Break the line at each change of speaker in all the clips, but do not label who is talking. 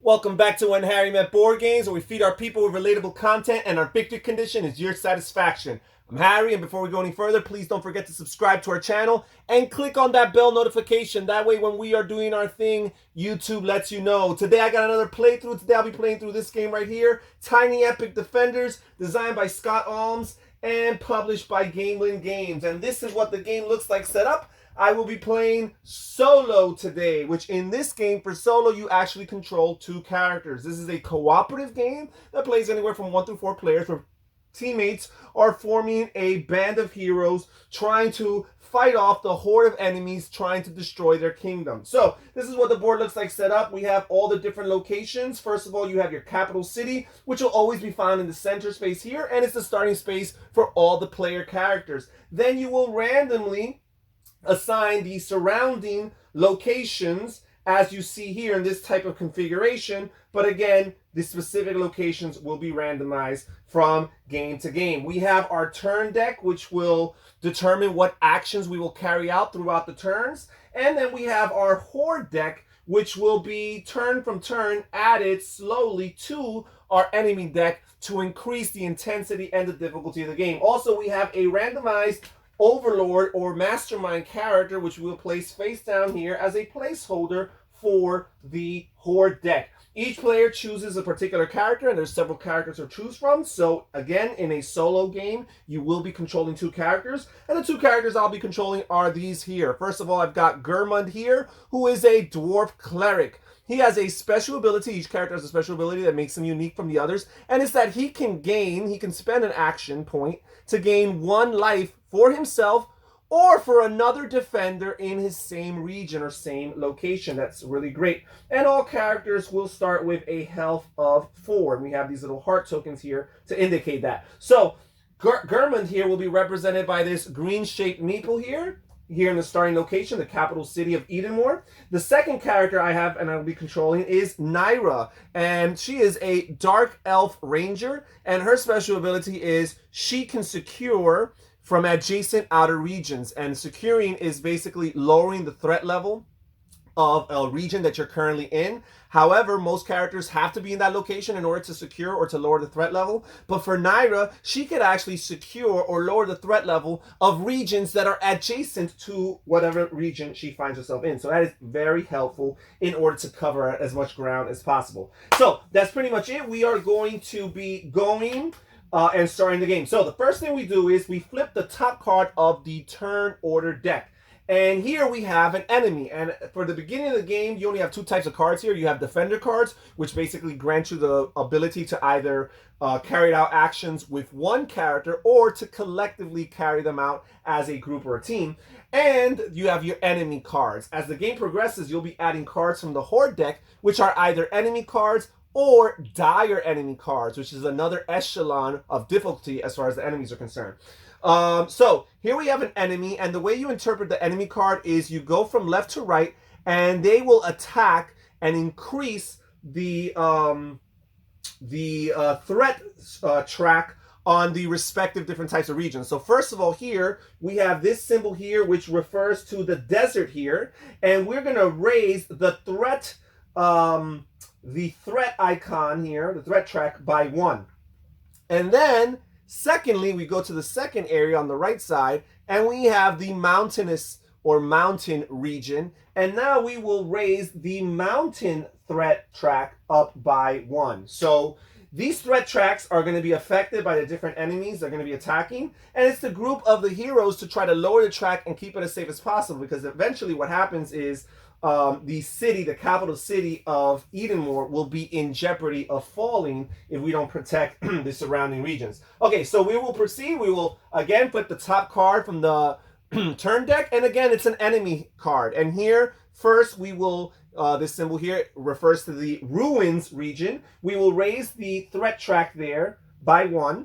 Welcome back to When Harry Met Board Games, where we feed our people with relatable content and our victory condition is your satisfaction. I'm Harry, and before we go any further, please don't forget to subscribe to our channel and click on that bell notification. That way, when we are doing our thing, YouTube lets you know. Today, I got another playthrough. Today, I'll be playing through this game right here, Tiny Epic Defenders, designed by Scott Almes and published by Hotgamemagnet Games. And this is what the game looks like set up. I will be playing solo today, which in this game, for solo, you actually control two characters. This is a cooperative game that plays anywhere from 1 through 4 players, where teammates are forming a band of heroes trying to fight off the horde of enemies trying to destroy their kingdom. So this is what the board looks like set up. We have all the different locations. First of all, you have your capital city, which will always be found in the center space here, and it's the starting space for all the player characters. Then you will randomly assign the surrounding locations as you see here in this type of configuration, but again, the specific locations will be randomized from game to game. We have our turn deck, which will determine what actions we will carry out throughout the turns, and then we have our horde deck, which will be turn from turn added slowly to our enemy deck to increase the intensity and the difficulty of the game. Also, we have a randomized overlord or mastermind character, which we'll place face down here as a placeholder for the horde deck. Each player chooses a particular character, and there's several characters to choose from. So again, in a solo game, you will be controlling two characters, and the two characters I'll be controlling are these here. First of all, I've got Germund here, who is a dwarf cleric. He has a special ability. Each character has a special ability that makes him unique from the others, and it's that he can spend an action point to gain 1 life for himself or for another defender in his same region or same location. That's really great. And all characters will start with a health of 4. And we have these little heart tokens here to indicate that. So Germund here will be represented by this green-shaped meeple here in the starting location, the capital city of Edenmore. The second character I have and I will be controlling is Naira, and she is a dark elf ranger, and her special ability is she can secure from adjacent outer regions, and securing is basically lowering the threat level of a region that you're currently in. However, most characters have to be in that location in order to secure or to lower the threat level. But for Naira, she could actually secure or lower the threat level of regions that are adjacent to whatever region she finds herself in. So that is very helpful in order to cover as much ground as possible. So that's pretty much it. We are going to be going and starting the game. So the first thing we do is we flip the top card of the turn order deck. And here we have an enemy. And for the beginning of the game, you only have 2 types of cards here. You have defender cards, which basically grant you the ability to either carry out actions with one character or to collectively carry them out as a group or a team. And you have your enemy cards. As the game progresses, you'll be adding cards from the horde deck, which are either enemy cards or dire enemy cards, which is another echelon of difficulty as far as the enemies are concerned. So here we have an enemy, and the way you interpret the enemy card is you go from left to right, and they will attack and increase the threat track on the respective different types of regions. So first of all, here we have this symbol here, which refers to the desert here, and we're going to raise the threat icon here, the threat track, by 1. And then secondly, we go to the second area on the right side, and we have the mountainous or mountain region. And now we will raise the mountain threat track up by 1. So these threat tracks are going to be affected by the different enemies they're going to be attacking. And it's the group of the heroes to try to lower the track and keep it as safe as possible, because eventually what happens is the capital city of Edenmore will be in jeopardy of falling if we don't protect the surrounding regions. Okay, so we will proceed. We will again put the top card from the turn deck, and again it's an enemy card. And here first we will this symbol here refers to the ruins region. We will raise the threat track there by 1,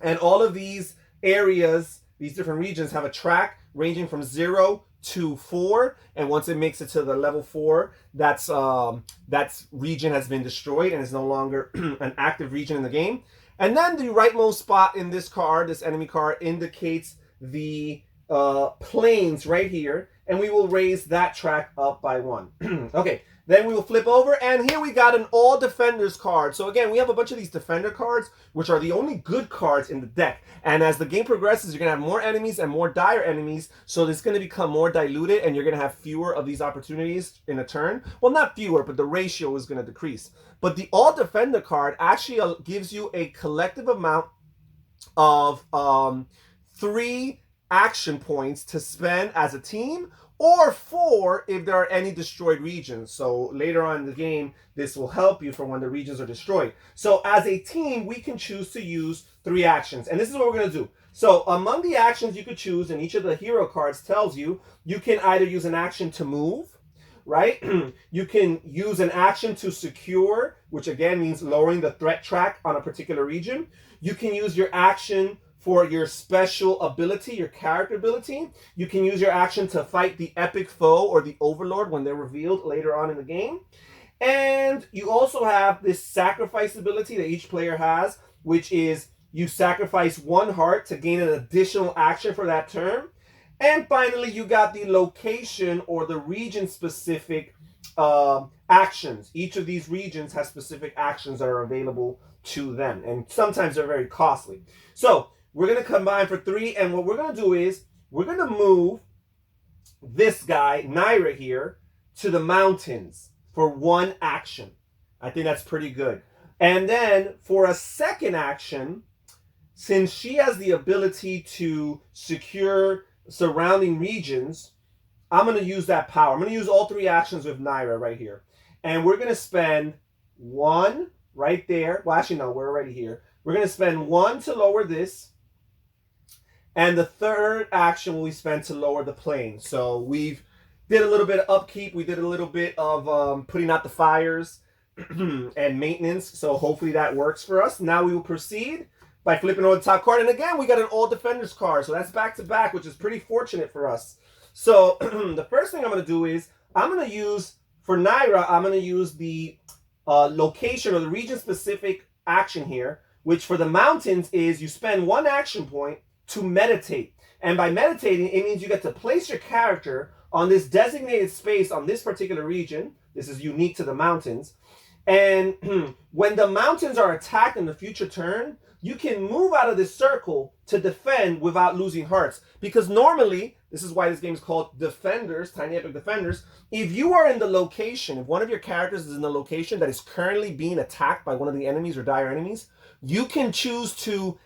and all of these areas, these different regions, have a track ranging from 0 to 4, and once it makes it to the level 4, that region has been destroyed and is no longer an active region in the game. And then the rightmost spot in this card, this enemy card, indicates the plains right here, and we will raise that track up by 1. Okay, Then we will flip over, and here we got an all defenders card. So again, we have a bunch of these defender cards, which are the only good cards in the deck. And as the game progresses, you're going to have more enemies and more dire enemies. So it's going to become more diluted, and you're going to have fewer of these opportunities in a turn. Well, not fewer, but the ratio is going to decrease. But the all defender card actually gives you a collective amount of 3 action points to spend as a team, or 4 if there are any destroyed regions. So later on in the game, this will help you for when the regions are destroyed. So as a team, we can choose to use 3 actions. And this is what we're going to do. So among the actions you could choose, and each of the hero cards tells you, you can either use an action to move, right? You can use an action to secure, which again means lowering the threat track on a particular region. You can use your action for your special ability, your character ability. You can use your action to fight the epic foe or the overlord when they're revealed later on in the game. And you also have this sacrifice ability that each player has, which is you sacrifice 1 heart to gain an additional action for that turn. And finally, you got the location or the region specific actions. Each of these regions has specific actions that are available to them, and sometimes they're very costly. So we're going to combine for 3, and what we're going to do is we're going to move this guy, Naira here, to the mountains for 1 action. I think that's pretty good. And then for a second action, since she has the ability to secure surrounding regions, I'm going to use that power. I'm going to use all 3 actions with Naira right here. And we're going to spend 1 right there. Well, actually, no, we're already here. We're going to spend 1 to lower this. And the third action will be spent to lower the plane. So we've did a little bit of upkeep. We did a little bit of putting out the fires and maintenance. So hopefully that works for us. Now we will proceed by flipping over the top card. And again, we got an all defenders card. So that's back to back, which is pretty fortunate for us. So the first thing I'm going to do is I'm going to use, for Naira, I'm going to use the location or the region specific action here, which for the mountains is you spend 1 action point to meditate. And by meditating, it means you get to place your character on this designated space on this particular region. This is unique to the mountains. And when the mountains are attacked in the future turn, you can move out of this circle to defend without losing hearts. Because normally, this is why this game is called Defenders, Tiny Epic Defenders. If you are in the location, if one of your characters is in the location that is currently being attacked by one of the enemies or dire enemies, you can choose to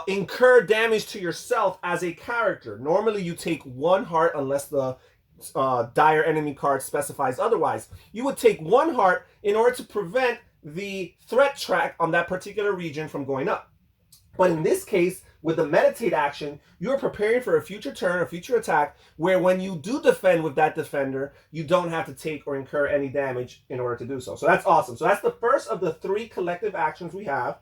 incur damage to yourself as a character. Normally you take 1 heart unless the dire enemy card specifies otherwise. You would take 1 heart in order to prevent the threat track on that particular region from going up. But in this case, with the meditate action, you're preparing for a future turn, a future attack, where when you do defend with that defender, you don't have to take or incur any damage in order to do so. So that's awesome. So that's the first of the 3 collective actions we have.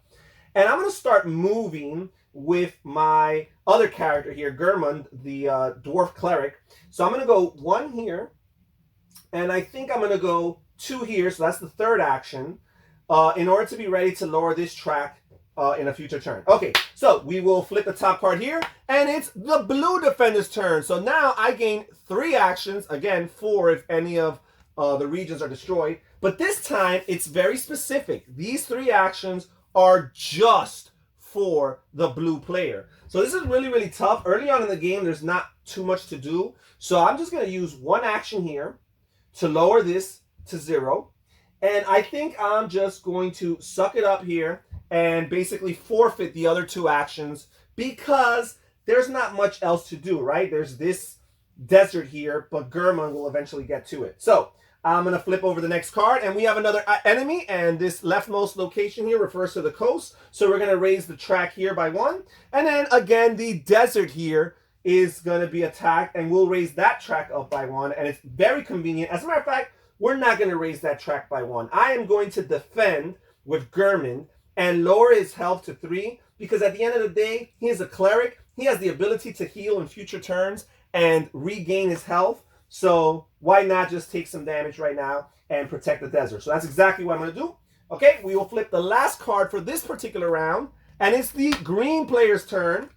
And I'm going to start moving with my other character here, Germund, the dwarf cleric. So I'm going to go 1 here, and I think I'm going to go 2 here, so that's the third action, in order to be ready to lower this track in a future turn. Okay, so we will flip the top card here, and it's the blue defender's turn. So now I gain 3 actions, again, 4 if any of the regions are destroyed. But this time, it's very specific. These 3 actions are just for the blue player. So this is really, really tough. Early on in the game, there's not too much to do. So I'm just going to use 1 action here to lower this to 0. And I think I'm just going to suck it up here and basically forfeit the other 2 actions because there's not much else to do, right? There's this desert here, but Germund will eventually get to it. So I'm going to flip over the next card, and we have another enemy, and this leftmost location here refers to the coast. So we're going to raise the track here by 1. And then, again, the desert here is going to be attacked, and we'll raise that track up by 1, and it's very convenient. As a matter of fact, we're not going to raise that track by 1. I am going to defend with Germund and lower his health to 3, because at the end of the day, he is a cleric. He has the ability to heal in future turns and regain his health. So why not just take some damage right now and protect the desert? So that's exactly what I'm going to do. Okay, we will flip the last card for this particular round, and it's the green player's turn.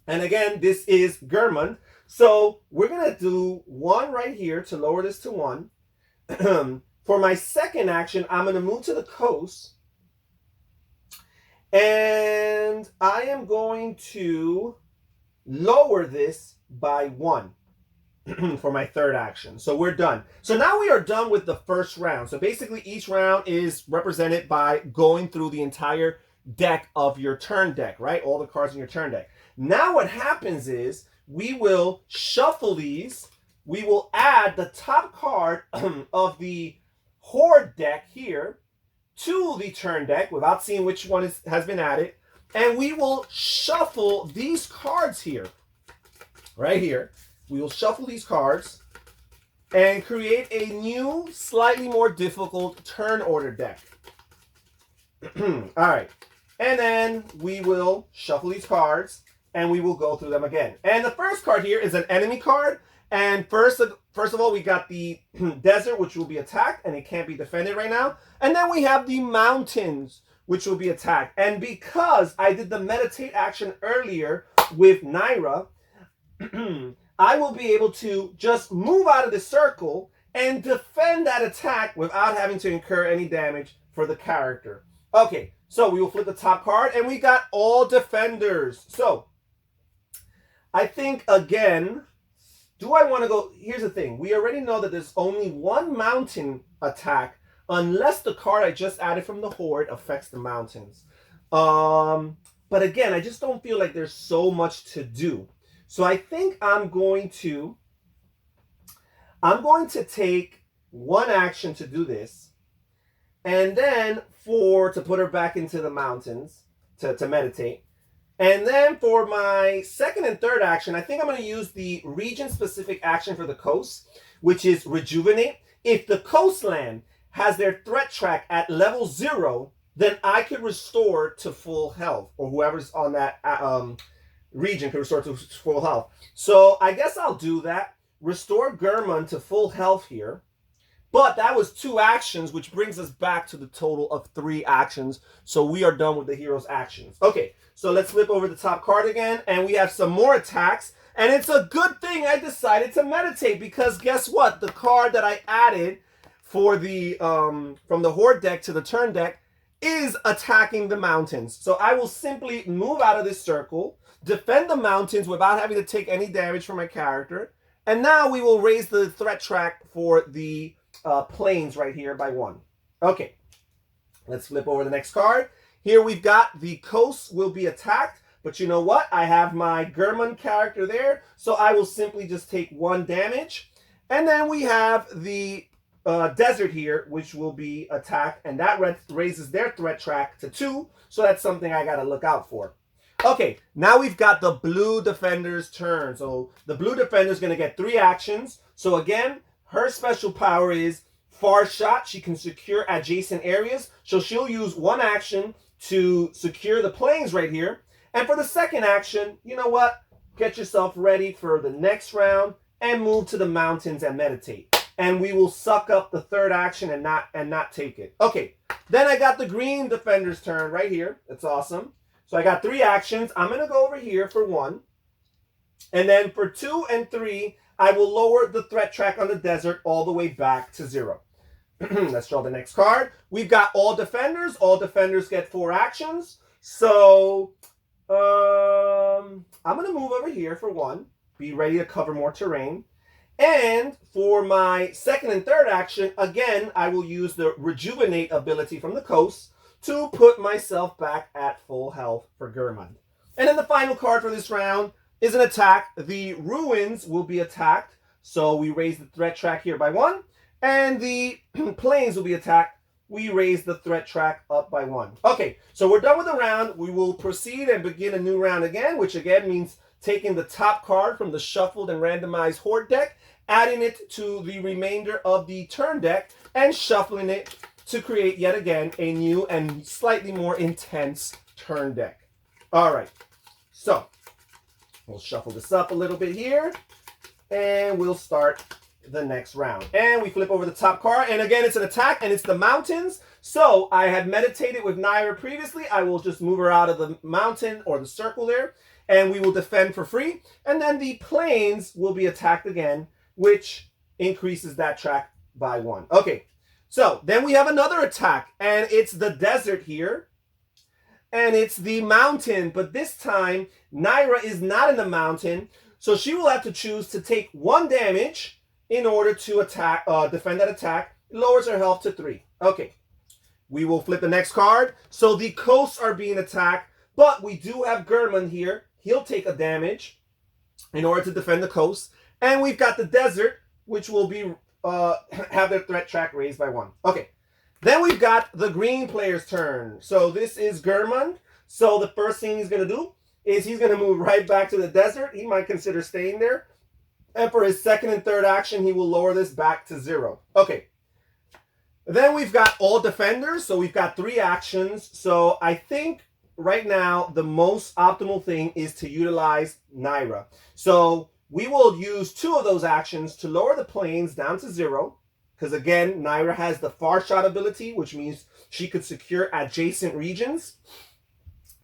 And again, this is Germund. So we're going to do 1 right here to lower this to 1. For my second action, I'm going to move to the coast. And I am going to lower this by 1 for my third action. So we're done. So now we are done with the first round. So basically each round is represented by going through the entire deck of your turn deck, right? All the cards in your turn deck. Now what happens is we will shuffle these. We will add the top card of the horde deck here to the turn deck without seeing which one has been added. And we will shuffle these cards here, right here. We will shuffle these cards and create a new, slightly more difficult turn order deck. All right. And then we will shuffle these cards and we will go through them again. And the first card here is an enemy card. And first of all, we got the desert, which will be attacked, and it can't be defended right now. And then we have the mountains, which will be attacked. And because I did the meditate action earlier with Naira, I will be able to just move out of the circle and defend that attack without having to incur any damage for the character. Okay, so we will flip the top card, and we got all defenders. So I think, again, do I want to go? Here's the thing. We already know that there's only one mountain attack unless the card I just added from the horde affects the mountains. But again, I just don't feel like there's so much to do. So I think I'm going to take one action to do this. And then to put her back into the mountains to meditate. And then for my second and third action, I think I'm going to use the region-specific action for the coast, which is Rejuvenate. If the coastland has their threat track at level 0, then I could restore to full health, or whoever's on that region can restore to full health. So I guess I'll do that. Restore Gurman to full health here. But that was 2 actions, which brings us back to the total of 3 actions. So we are done with the hero's actions. Okay, so let's flip over the top card again. And we have some more attacks. And it's a good thing I decided to meditate, because guess what? The card that I added for the from the horde deck to the turn deck is attacking the mountains. So I will simply move out of this circle, defend the mountains without having to take any damage from my character. And now we will raise the threat track for the plains right here by 1. Okay, let's flip over the next card. Here we've got the coast will be attacked, but you know what? I have my Gurman character there, so I will simply just take 1 damage. And then we have the desert here, which will be attacked, and that raises their threat track to 2, so that's something I gotta look out for. Okay, now we've got the blue defender's turn. So the blue defender is going to get 3 actions. So again, her special power is Far Shot. She can secure adjacent areas. So she'll use 1 action to secure the plains right here. And for the second action, you know what? Get yourself ready for the next round and move to the mountains and meditate. And we will suck up the third action and not take it. Okay, then I got the green defender's turn right here. That's awesome. So I got 3 actions. I'm going to go over here for 1. And then for 2 and 3, I will lower the threat track on the desert all the way back to 0. Let's draw the next card. We've got all defenders. All defenders get 4 actions. So I'm going to move over here for 1. Be ready to cover more terrain. And for my second and third action, again, I will use the Rejuvenate ability from the coast to put myself back at full health for Gurman. And then the final card for this round is an attack. The ruins will be attacked. So we raise the threat track here by 1. And the plains will be attacked. We raise the threat track up by 1. Okay, so we're done with the round. We will proceed and begin a new round again, which again means taking the top card from the shuffled and randomized horde deck, adding it to the remainder of the turn deck, and shuffling it to create yet again a new and slightly more intense turn deck. All right, so we'll shuffle this up a little bit here, and we'll start the next round. And we flip over the top card, and again, it's an attack, and it's the mountains. So I had meditated with Naira previously. I will just move her out of the mountain or the circle there, and we will defend for free. And then the plains will be attacked again, which increases that track by 1. Okay. So then we have another attack, and it's the desert here, and it's the mountain, but this time Naira is not in the mountain, so she will have to choose to take 1 damage in order to attack, defend that attack. It lowers her health to 3. Okay, we will flip the next card. So the coasts are being attacked, but we do have Gurman here. He'll take a damage in order to defend the coast, and we've got the desert, which will be have their threat track raised by 1. Okay. Then we've got the green player's turn. So this is Gurman. So the first thing he's going to do is he's going to move right back to the desert. He might consider staying there. And for his second and third action, he will lower this back to 0. Okay. Then we've got all defenders. So we've got 3 actions. So I think right now the most optimal thing is to utilize Naira. So we will use 2 of those actions to lower the planes down to 0. Because again, Naira has the far shot ability, which means she could secure adjacent regions.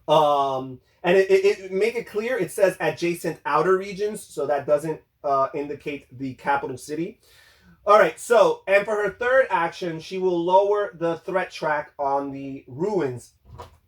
And it make it clear, it says adjacent outer regions, so that doesn't indicate the capital city. All right, so, and for her third action, she will lower the threat track on the ruins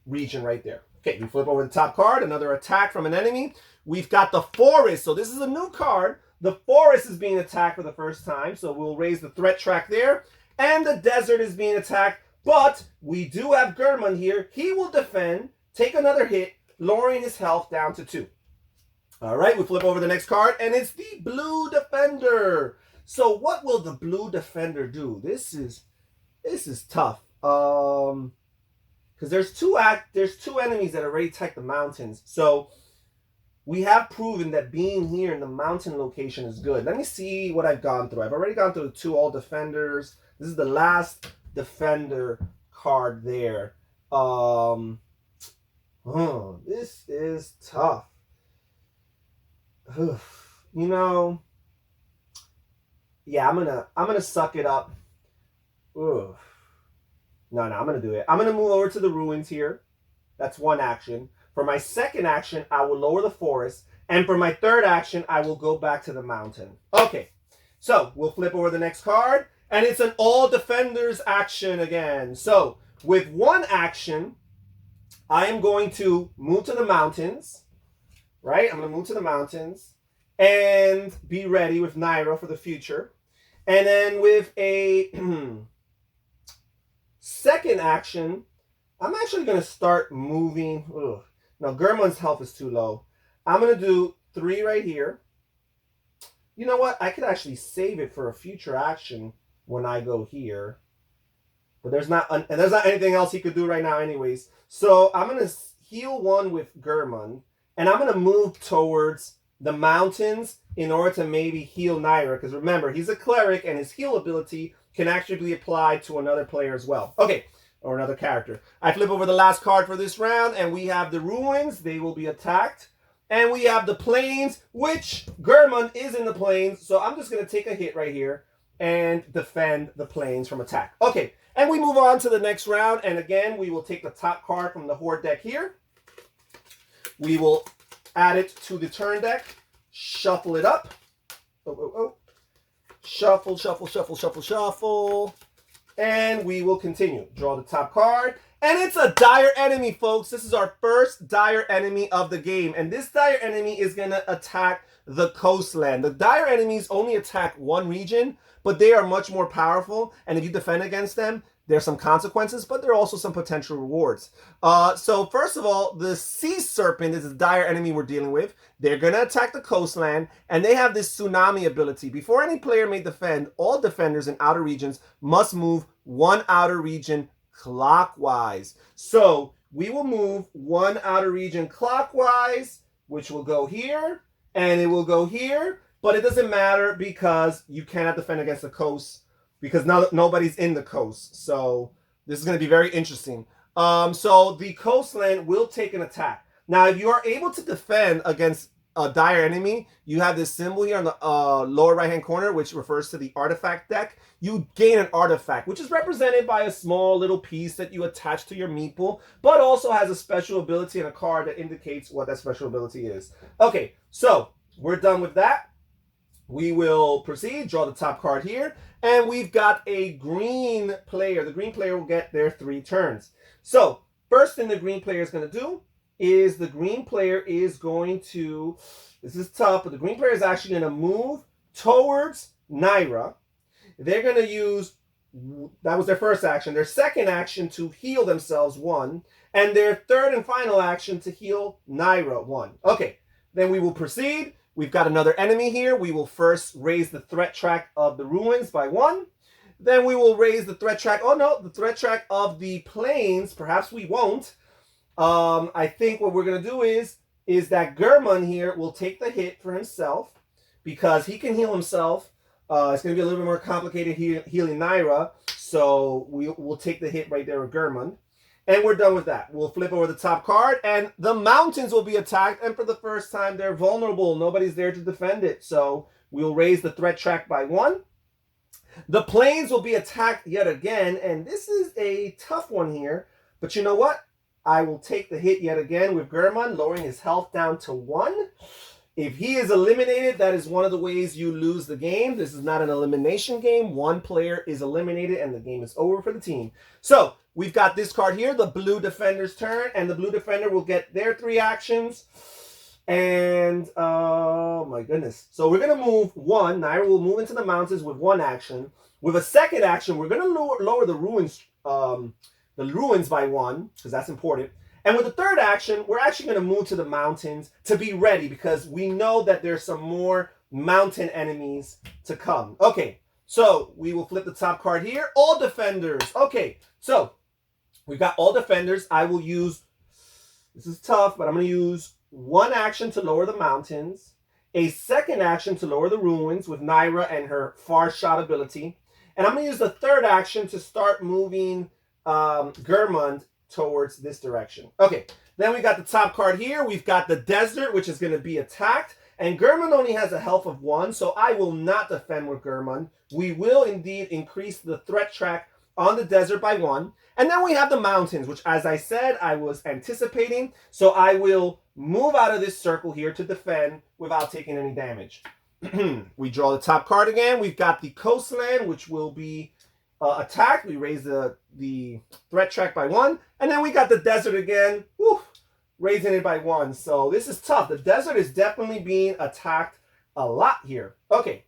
region right there. Okay, we flip over the top card, another attack from an enemy. We've got the forest, so this is a new card. The forest is being attacked for the first time, so we'll raise the threat track there. And the desert is being attacked, but we do have Gurman here. He will defend, take another hit, lowering his health down to 2. All right, we flip over the next card, and it's the blue defender. So what will the blue defender do? This is tough. Because there's two enemies that already attack the mountains. So we have proven that being here in the mountain location is good. Let me see what I've gone through. I've already gone through the 2 all defenders. This is the last defender card there. This is tough. You know, yeah, I'm gonna suck it up. No, I'm gonna do it. I'm gonna move over to the ruins here. That's 1 action. For my second action, I will lower the forest. And for my third action, I will go back to the mountain. Okay, so we'll flip over the next card. And it's an all defenders action again. So with 1 action, I am going to move to the mountains. Right? I'm going to move to the mountains. And be ready with Naira for the future. And then with a second action, I'm actually going to start moving. Now, Gurman's health is too low. I'm going to do 3 right here. You know what? I could actually save it for a future action when I go here. But there's not anything else he could do right now anyways. So I'm going to heal 1 with Gurman. And I'm going to move towards the mountains in order to maybe heal Naira. Because remember, he's a cleric and his heal ability can actually be applied to another player as well. Okay. Or another character. I flip over the last card for this round, and we have the ruins. They will be attacked. And we have the plains, which Gurman is in the plains. So I'm just going to take a hit right here and defend the plains from attack. Okay, and we move on to the next round. And again, we will take the top card from the horde deck here. We will add it to the turn deck. Shuffle it up. Shuffle, shuffle, shuffle, shuffle, shuffle. And we will continue. Draw the top card. And it's a dire enemy, folks. This is our first dire enemy of the game. And this dire enemy is going to attack the coastland. The dire enemies only attack 1 region, but they are much more powerful. And if you defend against them, there's some consequences, but there are also some potential rewards. So first of all, the sea serpent is a dire enemy we're dealing with. They're going to attack the coastland, and they have this tsunami ability. Before any player may defend, all defenders in outer regions must move 1 outer region clockwise. So we will move 1 outer region clockwise, which will go here, and it will go here, but it doesn't matter because you cannot defend against the coast because nobody's in the coast. So this is going to be very interesting. So the coastland will take an attack. Now, if you are able to defend against a dire enemy, you have this symbol here on the lower right-hand corner, which refers to the artifact deck. You gain an artifact, which is represented by a small little piece that you attach to your meeple, but also has a special ability and a card that indicates what that special ability is. Okay, so we're done with that. We will proceed, draw the top card here, and we've got a green player. The green player will get their 3 turns. So, first thing the green player is going to do is the green player is going to, this is tough, but the green player is actually going to move towards Naira. They're going to use, that was their first action, their second action to heal themselves 1, and their third and final action to heal Naira 1. Okay, then we will proceed. We've got another enemy here. We will first raise the threat track of the ruins by 1. Then we will raise the threat track, oh no, the threat track of the plains. Perhaps we won't. I think what we're going to do is that Gurman here will take the hit for himself because he can heal himself. It's going to be a little bit more complicated healing Naira. So we'll take the hit right there with Gurman. And we're done with that. We'll flip over the top card, and the mountains will be attacked. And for the first time, they're vulnerable. Nobody's there to defend it. So we'll raise the threat track by 1. The plains will be attacked yet again. And this is a tough one here. But you know what? I will take the hit yet again with Gurman, lowering his health down to 1. If he is eliminated, that is one of the ways you lose the game. This is not an elimination game. One player is eliminated, and the game is over for the team. So we've got this card here, the blue defender's turn, and the blue defender will get their 3 actions. And, oh my goodness. So we're going to move 1. Naira will move into the mountains with 1 action. With a second action, we're going to lower the ruins by 1, because that's important. And with the third action, we're actually going to move to the mountains to be ready, because we know that there's some more mountain enemies to come. Okay, so we will flip the top card here. All defenders. Okay, so we've got all defenders. I will use, this is tough, but I'm going to use 1 action to lower the mountains, a second action to lower the ruins with Naira and her far shot ability, and I'm going to use the third action to start moving Gurmund towards this direction. Okay, then we got the top card here. We've got the desert, which is going to be attacked, and Gurmund only has a health of 1, so I will not defend with Gurmund. We will indeed increase the threat track on the desert by 1. And then we have the mountains, which, as I said, I was anticipating, so I will move out of this circle here to defend without taking any damage. We draw the top card again. We've got the coastland, which will be attacked. We raise the threat track by 1. And then we got the desert again, raising it by 1. So this is tough. The desert is definitely being attacked a lot here. Okay.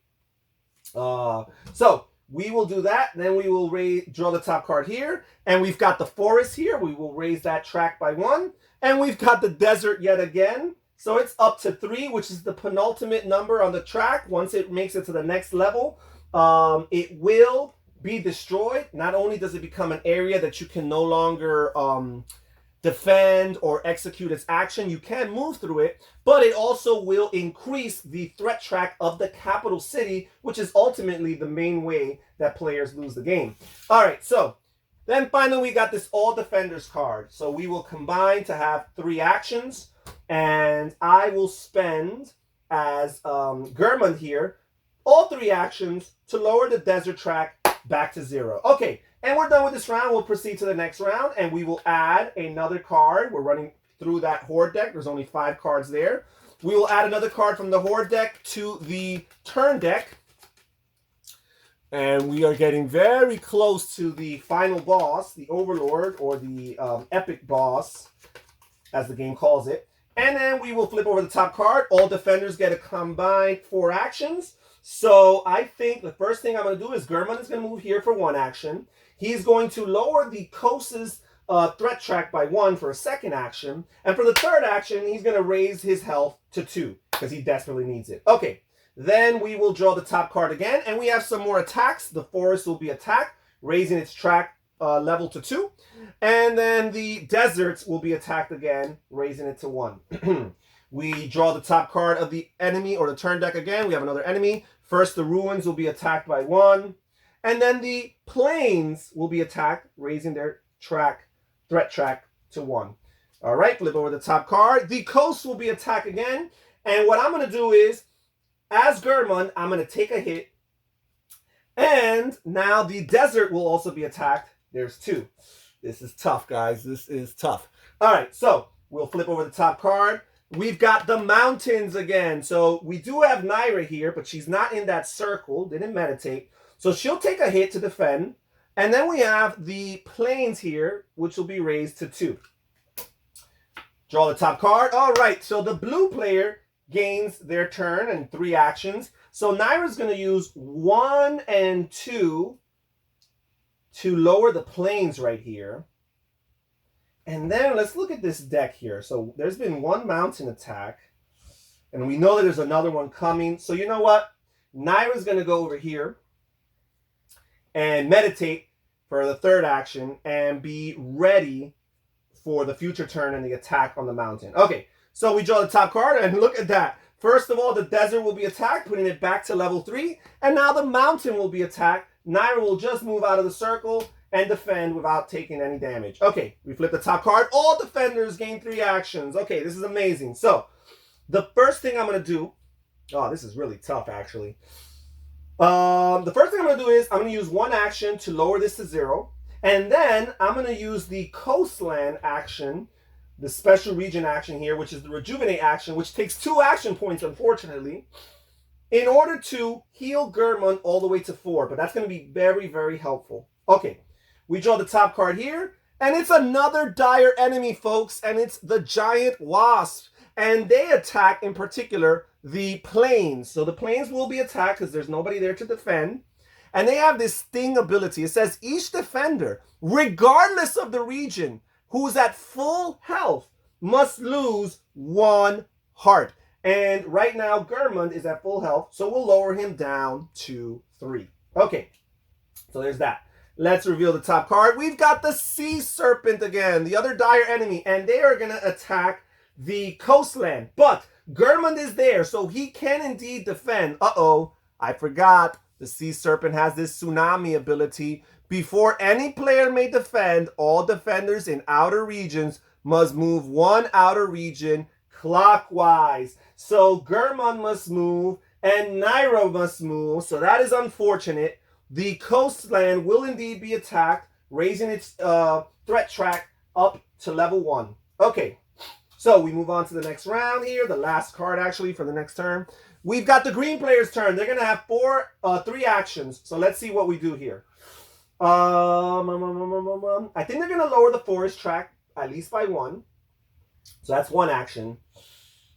So we will do that. Then we will draw the top card here. And we've got the forest here. We will raise that track by 1. And we've got the desert yet again. So it's up to 3, which is the penultimate number on the track. Once it makes it to the next level, it will be destroyed. Not only does it become an area that you can no longer defend or execute its action, you can move through it, but it also will increase the threat track of the capital city, which is ultimately the main way that players lose the game. All right, so then finally we got this all defenders card. So we will combine to have 3 actions, and I will spend as Gurmund here all 3 actions to lower the desert track back to 0. Okay, and we're done with this round. We'll proceed to the next round, and we will add another card. We're running through that horde deck. There's only 5 cards there. We will add another card from the horde deck to the turn deck. And we are getting very close to the final boss, the overlord, or the epic boss, as the game calls it. And then we will flip over the top card. All defenders get a combined 4 actions. So I think the first thing I'm going to do is Gurmund is going to move here for 1 action. He's going to lower the coast's threat track by 1 for a second action. And for the third action, he's going to raise his health to 2 because he desperately needs it. Okay, then we will draw the top card again. And we have some more attacks. The forest will be attacked, raising its track level to 2. And then the deserts will be attacked again, raising it to 1. We draw the top card of the enemy or the turn deck again. We have another enemy. First, the ruins will be attacked by 1. And then the plains will be attacked, raising their threat track to 1. All right, flip over the top card. The coast will be attacked again. And what I'm going to do is, as Gurmund, I'm going to take a hit. And now the desert will also be attacked. There's 2. This is tough, guys. This is tough. All right, so we'll flip over the top card. we've got the mountains again. So we do have Naira here, but she's not in that circle, didn't meditate. So she'll take a hit to defend. And then we have the plains here, which will be raised to 2. Draw the top card. All right, so the blue player gains their turn and 3 actions. So Naira's going to use 1 and 2 to lower the plains right here. And then let's look at this deck here. So there's been 1 mountain attack. And we know that there's another one coming. So you know what? Naira's going to go over here and meditate for the 3rd action and be ready for the future turn and the attack on the mountain. Okay, so we draw the top card and look at that. First of all, the desert will be attacked, putting it back to level 3. And now the mountain will be attacked. Naira will just move out of the circle and defend without taking any damage. Okay, we flip the top card. All defenders gain 3 actions. Okay, this is amazing. So the first thing I'm going to do, oh, this is really tough actually. The first thing I'm going to do is I'm going to use 1 action to lower this to 0. And then I'm going to use the coastland action, the special region action here, which is the rejuvenate action, which takes 2 action points, unfortunately, in order to heal Gurman all the way to 4. But that's going to be very, very helpful. Okay, we draw the top card here, and it's another dire enemy, folks, and it's the giant wasp. And they attack, in particular, the plains. So the plains will be attacked because there's nobody there to defend. And they have this sting ability. It says each defender, regardless of the region, who's at full health, must lose 1 heart. And right now, Gurman is at full health, so we'll lower him down to 3. Okay, so there's that. Let's reveal the top card. We've got the sea serpent again, the other dire enemy, and they are going to attack the coastland. But Gurman is there, so he can indeed defend. Uh-oh, I forgot. The sea serpent has this tsunami ability. Before any player may defend, all defenders in outer regions must move 1 outer region clockwise. So Gurman must move and Naira must move. So that is unfortunate. The coastland will indeed be attacked, raising its threat track up to level 1. Okay, so we move on to the next round here. The last card actually for the next turn. We've got the green player's turn. They're going to have 3 actions. So let's see what we do here. I think they're going to lower the forest track at least by 1. So that's 1 action.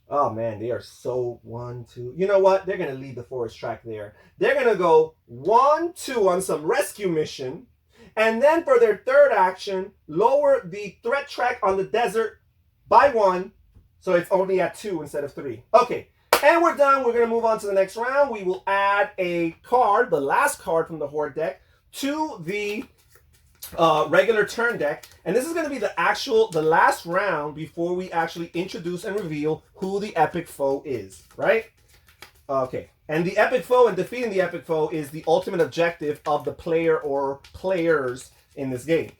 Oh, man, they are so 1, 2. You know what? They're going to leave the forest track there. They're going to go 1, 2 on some rescue mission. And then for their 3rd action, lower the threat track on the desert by 1. So it's only at 2 instead of 3. Okay. And we're done. We're going to move on to the next round. We will add a card, the last card from the Horde deck, to the regular turn deck. And this is going to be the last round before we actually introduce and reveal who the epic foe is, right? Okay. And the epic foe and defeating the epic foe is the ultimate objective of the player or players in this game.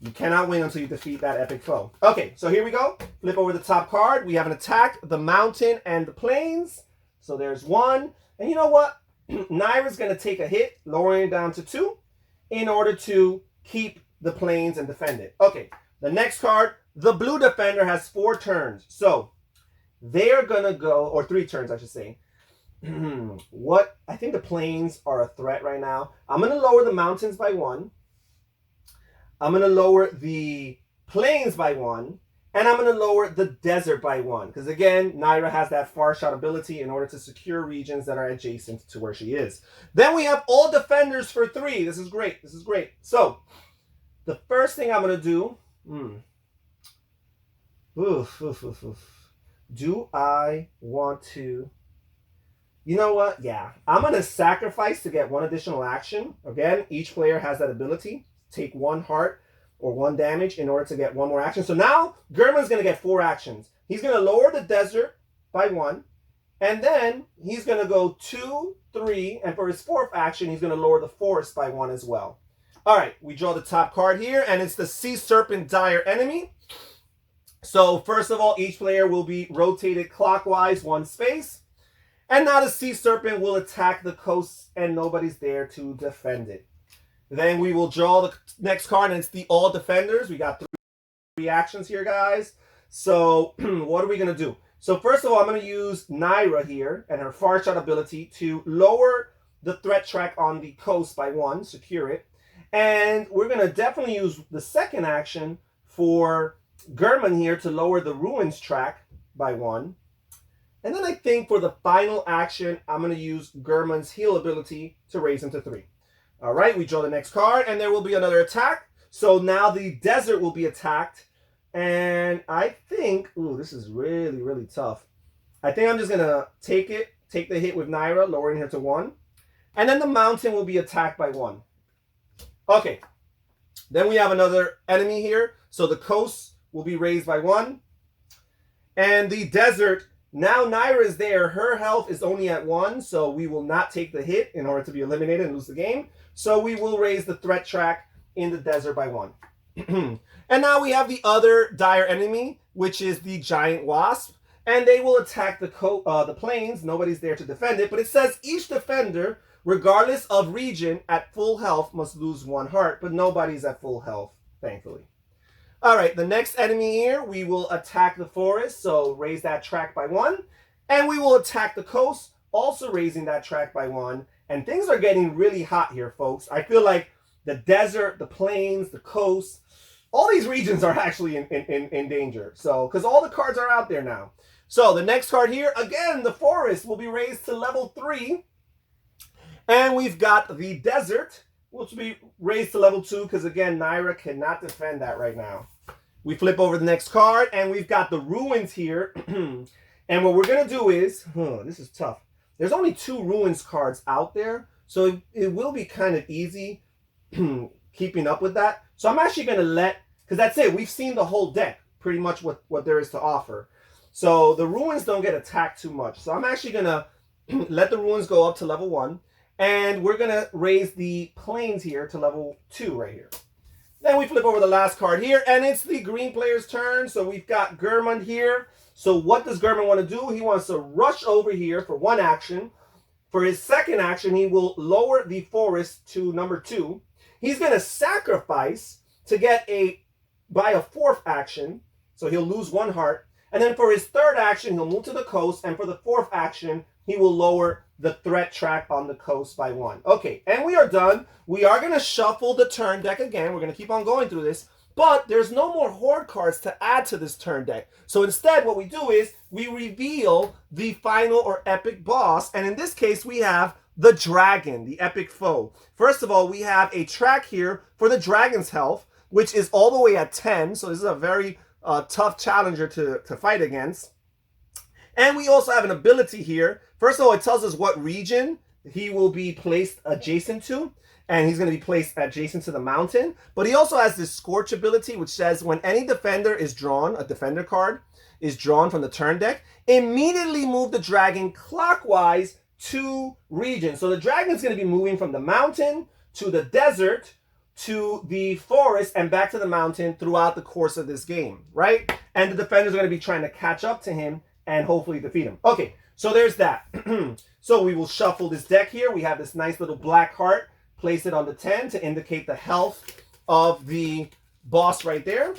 You cannot win until you defeat that epic foe. Okay, so here we go. Flip over the top card. We have an attack, the mountain and the plains. So there's 1. And you know what? Naira's going to take a hit, lowering it down to 2, in order to keep the plains and defend it. Okay, the next card, the blue defender has 4 turns. So they're going to go, or 3 turns, I should say. I think the plains are a threat right now. I'm going to lower the mountains by 1. I'm going to lower the plains by 1, and I'm going to lower the desert by 1. Because again, Naira has that far shot ability in order to secure regions that are adjacent to where she is. Then we have all defenders for 3. This is great. This is great. So, the first thing I'm going to do... Do I want to... You know what? Yeah. I'm going to sacrifice to get 1 additional action. Again, each player has that ability. Take 1 heart or 1 damage in order to get 1 more action. So now Gurman's going to get 4 actions. He's going to lower the desert by 1. And then he's going to go 2, 3. And for his 4th action, he's going to lower the forest by 1 as well. All right, we draw the top card here. And it's the Sea Serpent Dire Enemy. So first of all, each player will be rotated clockwise 1 space. And now the Sea Serpent will attack the coast and nobody's there to defend it. Then we will draw the next card, and it's the all defenders. We got 3 actions here, guys. So what are we going to do? So first of all, I'm going to use Naira here and her far shot ability to lower the threat track on the coast by 1, secure it. And we're going to definitely use the second action for German here to lower the ruins track by 1. And then I think for the final action, I'm going to use German's heal ability to raise him to 3. All right, we draw the next card, and there will be another attack. So now the desert will be attacked. And I think, ooh, this is really, really tough. I think I'm just going to take the hit with Naira, lowering her to 1. And then the mountain will be attacked by 1. Okay, then we have another enemy here. So the coast will be raised by 1. And the desert, now Naira is there. Her health is only at 1, so we will not take the hit in order to be eliminated and lose the game. So we will raise the threat track in the desert by 1. And now we have the other dire enemy, which is the giant wasp. And they will attack the plains. Nobody's there to defend it. But it says each defender, regardless of region, at full health must lose 1 heart. But nobody's at full health, thankfully. All right, the next enemy here, we will attack the forest. So raise that track by 1. And we will attack the coast, also raising that track by 1. And things are getting really hot here, folks. I feel like the desert, the plains, the coast, all these regions are actually in danger. So, because all the cards are out there now. So the next card here, again, the forest will be raised to level 3. And we've got the desert, which will be raised to level 2, because again, Naira cannot defend that right now. We flip over the next card, and we've got the ruins here. And what we're going to do is, this is tough. There's only 2 ruins cards out there, so it will be kind of easy keeping up with that. So I'm actually going to because that's it. We've seen the whole deck, pretty much what there is to offer. So the ruins don't get attacked too much. So I'm actually going to let the ruins go up to level 1. And we're going to raise the plains here to level 2 right here. Then we flip over the last card here, and it's the green player's turn. So we've got German here. So what does German want to do? He wants to rush over here for 1 action. For his second action, he will lower the forest to number 2. He's going to sacrifice to get by a 4th action. So he'll lose 1 heart. And then for his third action, he'll move to the coast. And for the 4th action, he will lower the threat track on the coast by 1. Okay, and we are done. We are going to shuffle the turn deck again. We're going to keep on going through this. But there's no more horde cards to add to this turn deck. So instead, what we do is we reveal the final or epic boss. And in this case, we have the dragon, the epic foe. First of all, we have a track here for the dragon's health, which is all the way at 10. So this is a very tough challenger to fight against. And we also have an ability here. First of all, it tells us what region he will be placed adjacent to. And he's going to be placed adjacent to the mountain. But he also has this Scorch ability, which says when any defender is drawn, a defender card is drawn from the turn deck, immediately move the dragon clockwise 2 regions. So the dragon's going to be moving from the mountain to the desert to the forest and back to the mountain throughout the course of this game, right? And the defender's going to be trying to catch up to him and hopefully defeat him. Okay, so there's that. So we will shuffle this deck here. We have this nice little black heart. Place it on the 10 to indicate the health of the boss right there.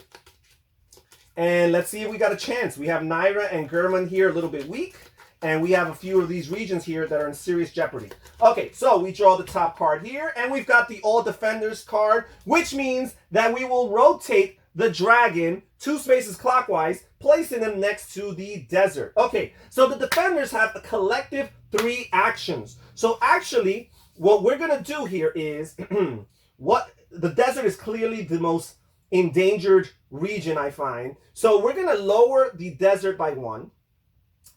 And let's see if we got a chance. We have Naira and German here a little bit weak. And we have a few of these regions here that are in serious jeopardy. Okay, so we draw the top card here. And we've got the All Defenders card, which means that we will rotate the dragon 2 spaces clockwise, placing them next to the desert. Okay, so the defenders have a collective 3 actions. So actually, what we're going to do here is, the desert is clearly the most endangered region, I find. So we're going to lower the desert by 1.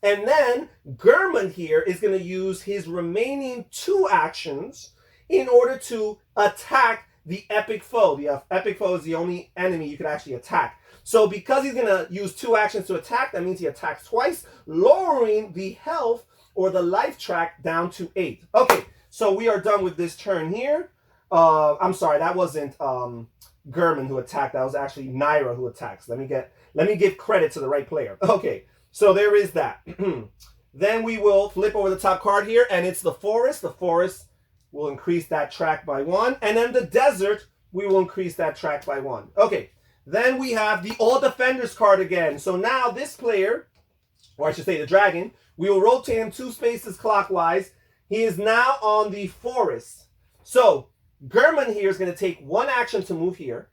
And then German here is going to use his remaining 2 actions in order to attack the epic foe. The epic foe is the only enemy you could actually attack. So because he's going to use 2 actions to attack, that means he attacks twice, lowering the health or the life track down to 8. Okay. So we are done with this turn here. I'm sorry, that wasn't German who attacked. That was actually Naira who attacks. Let me give credit to the right player. Okay, so there is that. Then we will flip over the top card here, and it's the forest. The forest will increase that track by 1. And then the desert, we will increase that track by 1. Okay, then we have the All Defenders card again. So now this player or I should say the dragon. We will rotate him 2 spaces clockwise. He is now on the forest. So German here is going to take 1 action to move here,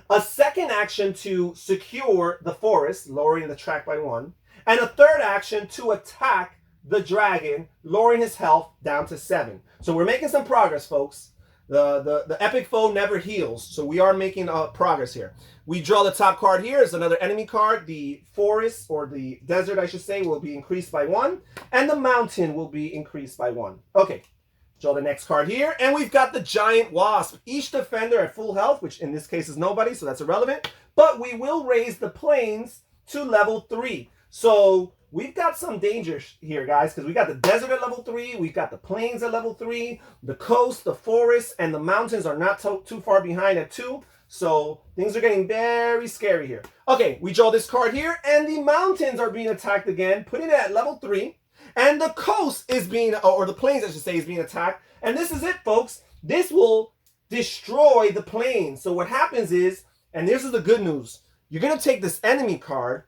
a 2nd action to secure the forest, lowering the track by 1, and a 3rd action to attack the dragon, lowering his health down to 7. So we're making some progress, folks. The epic foe never heals, so we are making progress here. We draw the top card here as another enemy card. The forest, or the desert I should say, will be increased by 1, and the mountain will be increased by 1. Okay, draw the next card here, and we've got the giant wasp. Each defender at full health, which in this case is nobody, so that's irrelevant, but we will raise the plains to level 3. So we've got some danger here, guys, because we got the desert at level 3, we've got the plains at level 3, the coast, the forest, and the mountains are not too far behind at 2. So things are getting very scary here. Okay, we draw this card here, and the mountains are being attacked again, putting it at level 3. And the coast is being, or the plains I should say, is being attacked. And this is it, folks. This will destroy the plains. So what happens is, and this is the good news, you're going to take this enemy card,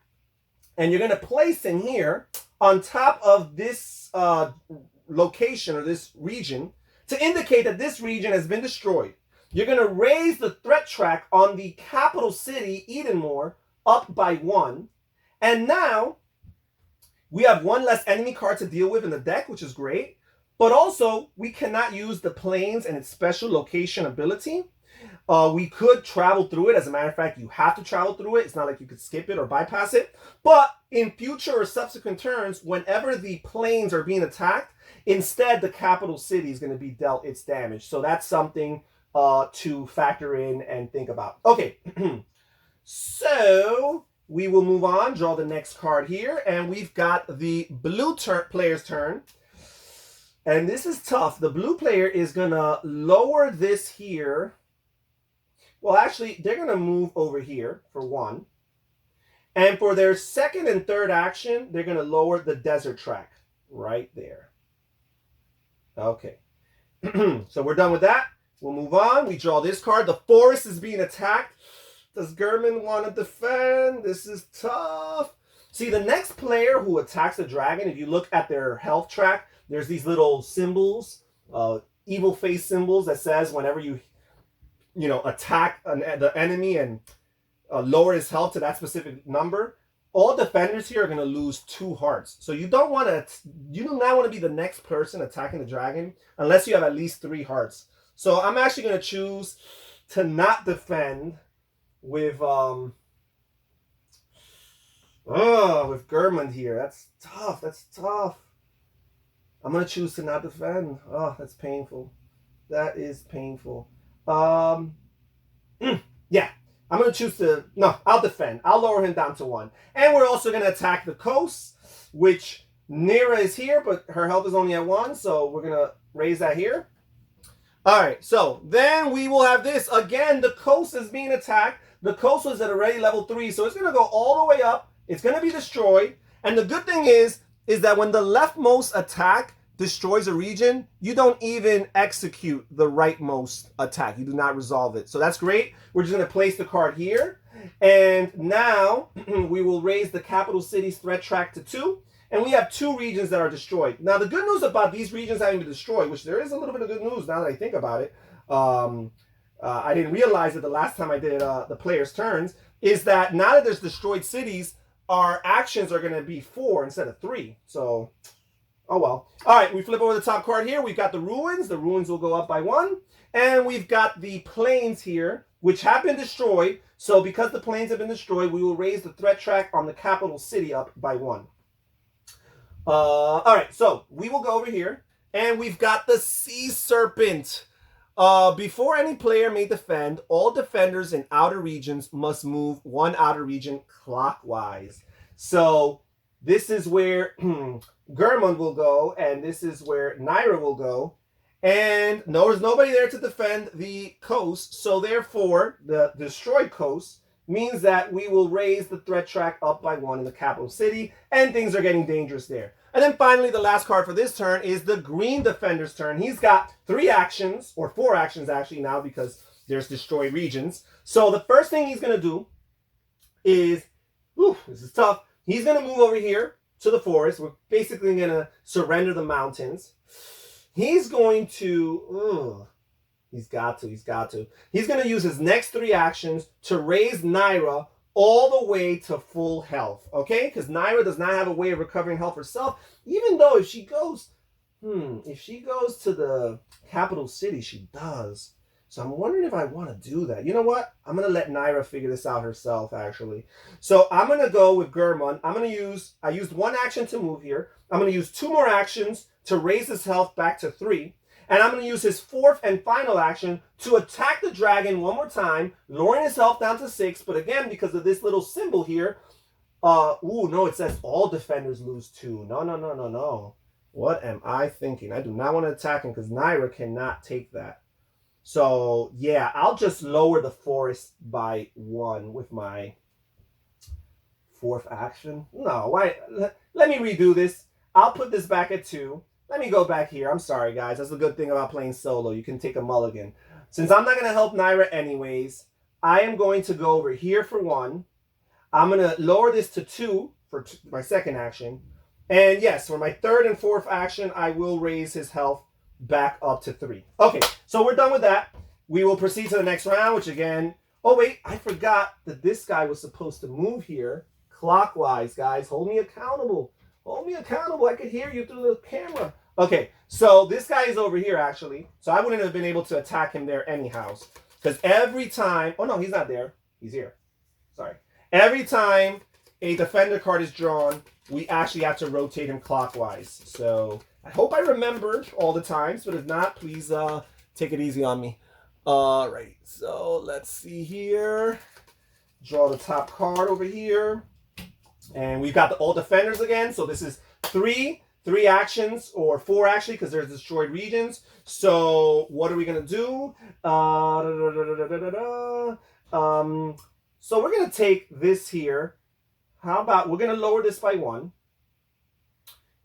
and you're going to place him here on top of this location or this region to indicate that this region has been destroyed. You're going to raise the threat track on the capital city, Edenmore, up by 1. And now we have 1 less enemy card to deal with in the deck, which is great. But also, we cannot use the plains and its special location ability. We could travel through it. As a matter of fact, you have to travel through it. It's not like you could skip it or bypass it. But in future or subsequent turns, whenever the plains are being attacked, instead the capital city is going to be dealt its damage. So that's something to factor in and think about. Okay, so we will move on, draw the next card here, and we've got the blue player's turn. And this is tough. The blue player is going to lower this here. Well, actually, they're going to move over here for 1. And for their 2nd and 3rd action, they're going to lower the desert track right there. Okay. So we're done with that. We'll move on. We draw this card. The forest is being attacked. Does German want to defend? This is tough. See, the next player who attacks the dragon, if you look at their health track, there's these little symbols, evil face symbols that says whenever you attack the enemy and lower his health to that specific number, all defenders here are going to lose 2 hearts. So you do not want to be the next person attacking the dragon unless you have at least 3 hearts. So I'm actually going to choose to not defend with German here. That's tough. I'm going to choose to not defend. Oh, that's painful. That is painful. Yeah, I'm going to choose to, no, I'll defend. I'll lower him down to 1. And we're also going to attack the coast, which Nira is here, but her health is only at 1, so we're going to raise that here. All right, so then we will have this. Again, the coast is being attacked. The coast was at already level 3, so it's going to go all the way up. It's going to be destroyed. And the good thing is that when the leftmost attack destroys a region, you don't even execute the rightmost attack. You do not resolve it. So that's great. We're just going to place the card here. And now we will raise the capital city's threat track to 2. And we have 2 regions that are destroyed. Now, the good news about these regions having been destroyed, which there is a little bit of good news now that I think about it. I didn't realize it the last time I did the player's turns, is that now that there's destroyed cities, our actions are going to be 4 instead of 3. So, oh well. All right, we flip over the top card here. We've got the ruins. The ruins will go up by 1. And we've got the plains here, which have been destroyed. So because the plains have been destroyed, we will raise the threat track on the capital city up by 1. All right, so we will go over here. And we've got the sea serpent. Before any player may defend, all defenders in outer regions must move 1 outer region clockwise. So this is where Germund will go, and this is where Naira will go. And there's nobody there to defend the coast, so therefore the destroyed coast means that we will raise the threat track up by 1 in the capital city, and things are getting dangerous there. And then finally, the last card for this turn is the green defender's turn. He's got 3 actions, or 4 actions actually now, because there's destroyed regions. So the first thing he's going to do is, this is tough, he's going to move over here to the forest. We're basically going to surrender the mountains. He's going to... He's got to. He's going to use his next 3 actions to raise Naira all the way to full health, okay? Because Naira does not have a way of recovering health herself, even though if she goes to the capital city, she does. So I'm wondering if I want to do that. You know what? I'm going to let Naira figure this out herself, actually. So I'm going to go with Gurman. I used 1 action to move here. I'm going to use 2 more actions to raise his health back to 3. And I'm going to use his 4th and final action to attack the dragon one more time, lowering his health down to 6. But again, because of this little symbol here, no, it says all defenders lose 2. No. What am I thinking? I do not want to attack him because Naira cannot take that. So, yeah, I'll just lower the forest by 1 with my 4th action. No, why? Let me redo this. I'll put this back at 2. Let me go back here. I'm sorry, guys. That's the good thing about playing solo. You can take a mulligan. Since I'm not going to help Naira anyways, I am going to go over here for 1. I'm going to lower this to 2 for my 2nd action. And yes, for my 3rd and 4th action, I will raise his health back up to 3. Okay, so we're done with that. We will proceed to the next round, which again... Oh, wait. I forgot that this guy was supposed to move here clockwise, guys. Hold me accountable. Hold me accountable. I could hear you through the camera. Okay, so this guy is over here, actually. So I wouldn't have been able to attack him there anyhow. Because every time... Oh, no, he's not there. He's here. Sorry. Every time a defender card is drawn, we actually have to rotate him clockwise. So I hope I remembered all the times. But if not, please take it easy on me. All right, so let's see here. Draw the top card over here. And we've got the all defenders again. So this is 3 actions, or 4 actually, because there's destroyed regions. So what are we going to do? So we're going to take this here. How about we're going to lower this by 1.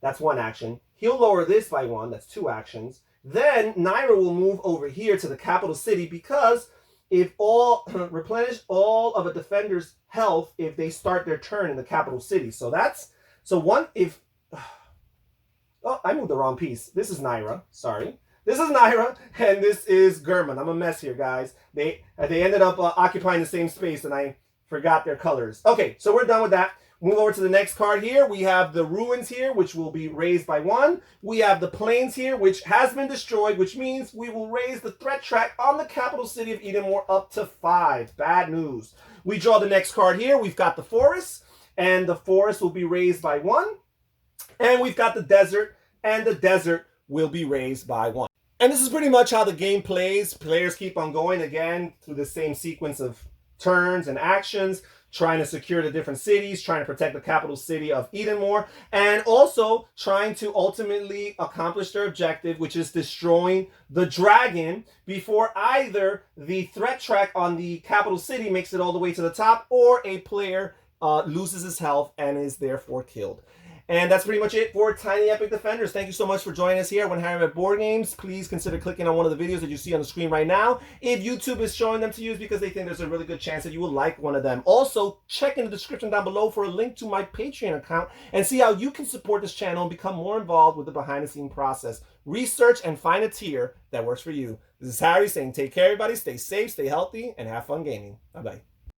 That's 1 action. He'll lower this by 1. That's 2 actions. Then Naira will move over here to the capital city because if replenish all of a defender's health if they start their turn in the capital city. So oh, I moved the wrong piece. This is Naira. Sorry. This is Naira, and this is Gurman. I'm a mess here, guys. They ended up occupying the same space, and I forgot their colors. Okay, so we're done with that. Move over to the next card here. We have the ruins here, which will be raised by 1. We have the plains here, which has been destroyed, which means we will raise the threat track on the capital city of Edenmore up to 5. Bad news. We draw the next card here. We've got the forest, and the forest will be raised by 1. And we've got the desert, and the desert will be raised by 1. And this is pretty much how the game plays. Players keep on going again through the same sequence of turns and actions, trying to secure the different cities, trying to protect the capital city of Edenmore, and also trying to ultimately accomplish their objective, which is destroying the dragon before either the threat track on the capital city makes it all the way to the top, or a player loses his health and is therefore killed. And that's pretty much it for Tiny Epic Defenders. Thank you so much for joining us here at Hotgamemagnet Board Games. Please consider clicking on one of the videos that you see on the screen right now if YouTube is showing them to you because they think there's a really good chance that you will like one of them. Also, check in the description down below for a link to my Patreon account and see how you can support this channel and become more involved with the behind-the-scenes process. Research and find a tier that works for you. This is Harry saying take care, everybody. Stay safe, stay healthy, and have fun gaming. Bye-bye.